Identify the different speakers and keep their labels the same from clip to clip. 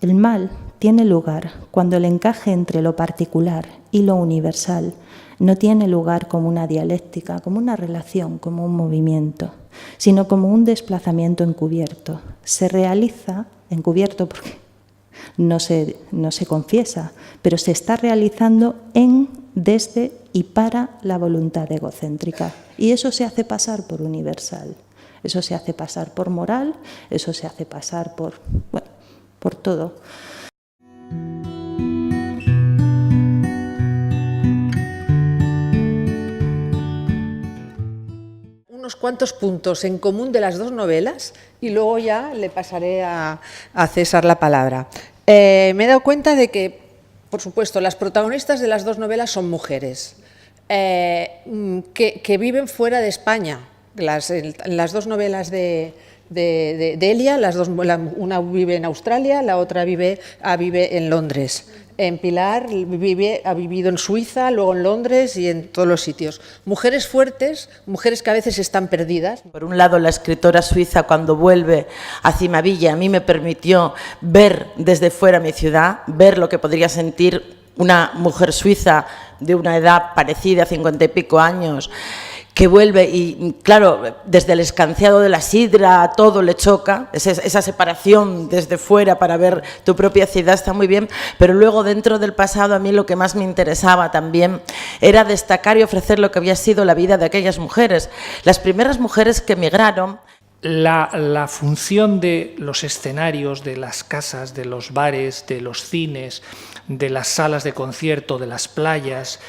Speaker 1: El mal tiene lugar cuando el encaje entre lo particular y lo universal no tiene lugar como una dialéctica, como una relación, como un movimiento, sino como un desplazamiento encubierto. Se realiza encubierto porque no se confiesa, pero se está realizando en, desde y para la voluntad egocéntrica. Y eso se hace pasar por universal, eso se hace pasar por moral, eso se hace pasar por todo.
Speaker 2: Unos cuantos puntos en común de las dos novelas y luego ya le pasaré a César la palabra. Me he dado cuenta de que, por supuesto, las protagonistas de las dos novelas son mujeres que viven fuera de España. Las dos novelas de Elia, una vive en Australia, la otra vive en Londres. En Pilar ha vivido en Suiza, luego en Londres y en todos los sitios. Mujeres fuertes, mujeres que a veces están perdidas.
Speaker 3: Por un lado, la escritora suiza, cuando vuelve a Cimavilla, a mí me permitió ver desde fuera mi ciudad, ver lo que podría sentir una mujer suiza de una edad parecida, 50 y pico años, que vuelve y, claro, desde el escanciado de la sidra todo le choca, esa separación desde fuera para ver tu propia ciudad está muy bien, pero luego dentro del pasado a mí lo que más me interesaba también era destacar y ofrecer lo que había sido la vida de aquellas mujeres, las primeras mujeres que emigraron.
Speaker 4: La función de los escenarios, de las casas, de los bares, de los cines, de las salas de concierto, de las playas,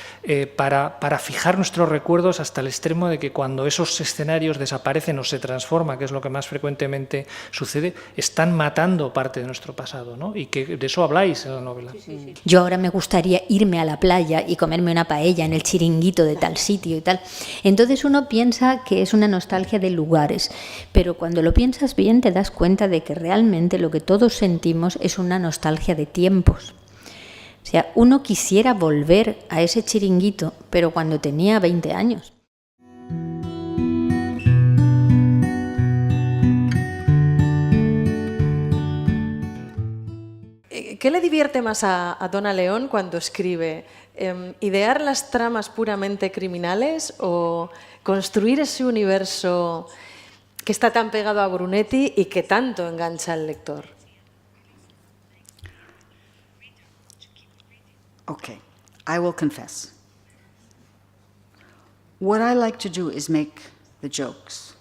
Speaker 4: para fijar nuestros recuerdos hasta el extremo de que cuando esos escenarios desaparecen o se transforman, que es lo que más frecuentemente sucede, están matando parte de nuestro pasado, ¿no? Y que de eso habláis en la novela.
Speaker 5: Sí. Yo ahora me gustaría irme a la playa y comerme una paella en el chiringuito de tal sitio y tal. Entonces uno piensa que es una nostalgia de lugares, pero cuando lo piensas bien te das cuenta de que realmente lo que todos sentimos es una nostalgia de tiempos. O sea, uno quisiera volver a ese chiringuito, pero cuando tenía 20 años.
Speaker 6: ¿Qué le divierte más a Donna León cuando escribe? ¿Idear las tramas puramente criminales o construir ese universo que está tan pegado a Brunetti y que tanto engancha al lector?
Speaker 7: Okay, I will confess. What I like to do is make the jokes.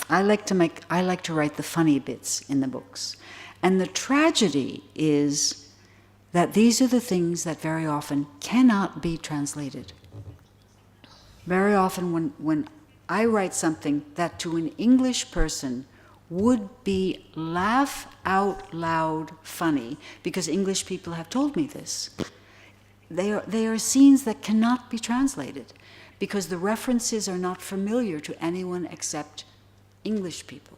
Speaker 7: I like to write the funny bits in the books. And the tragedy is that these are the things that very often cannot be translated. Very often when I write something that to an English person would be laugh out loud funny, because English people have told me this. They are scenes that cannot be translated because the references are not familiar to anyone except English people.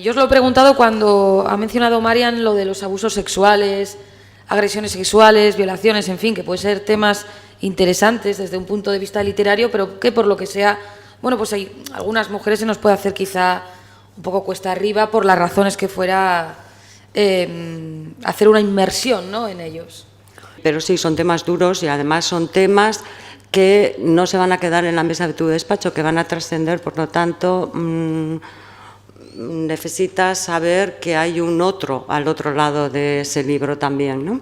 Speaker 8: Yo os lo he preguntado cuando ha mencionado Marian lo de los abusos sexuales, agresiones sexuales, violaciones, en fin, que pueden ser temas interesantes desde un punto de vista literario, pero que por lo que sea, bueno, pues hay algunas mujeres se nos puede hacer quizá un poco cuesta arriba por las razones que fuera hacer una inmersión, ¿no?, en ellos.
Speaker 9: Pero sí, son temas duros y además son temas que no se van a quedar en la mesa de tu despacho, que van a trascender, por lo tanto necesitas saber que hay un otro al otro lado de ese libro también, ¿no?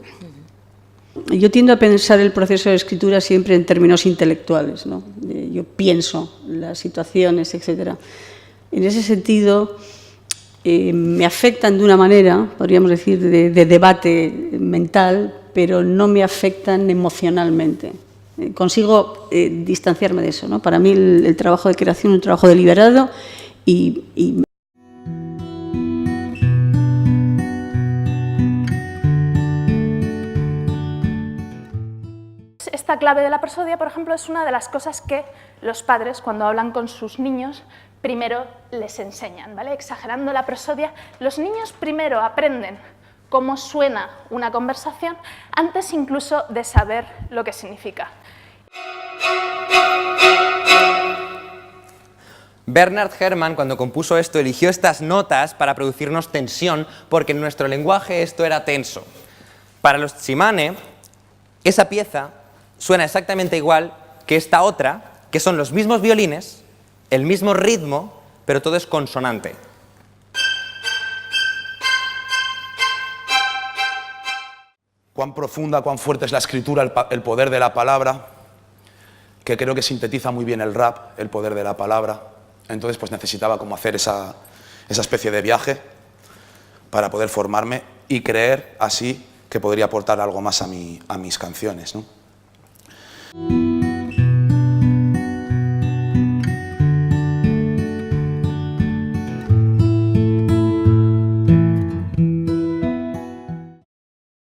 Speaker 10: Yo tiendo a pensar el proceso de escritura siempre en términos intelectuales, ¿no? Yo pienso las situaciones, etcétera. En ese sentido, me afectan de una manera, podríamos decir, de debate mental, pero no me afectan emocionalmente. Consigo distanciarme de eso, ¿no? Para mí el trabajo de creación es un trabajo deliberado y
Speaker 11: Esta clave de la prosodia, por ejemplo, es una de las cosas que los padres, cuando hablan con sus niños, primero les enseñan, ¿vale? Exagerando la prosodia, los niños primero aprenden cómo suena una conversación antes incluso de saber lo que significa.
Speaker 12: Bernard Herrmann, cuando compuso esto, eligió estas notas para producirnos tensión, porque en nuestro lenguaje esto era tenso. Para los Tsimane, esa pieza suena exactamente igual que esta otra, que son los mismos violines, el mismo ritmo, pero todo es consonante.
Speaker 13: Cuán profunda, cuán fuerte es la escritura, el poder de la palabra, que creo que sintetiza muy bien el rap, el poder de la palabra. Entonces pues necesitaba como hacer esa especie de viaje para poder formarme y creer así que podría aportar algo más a mis canciones, ¿no?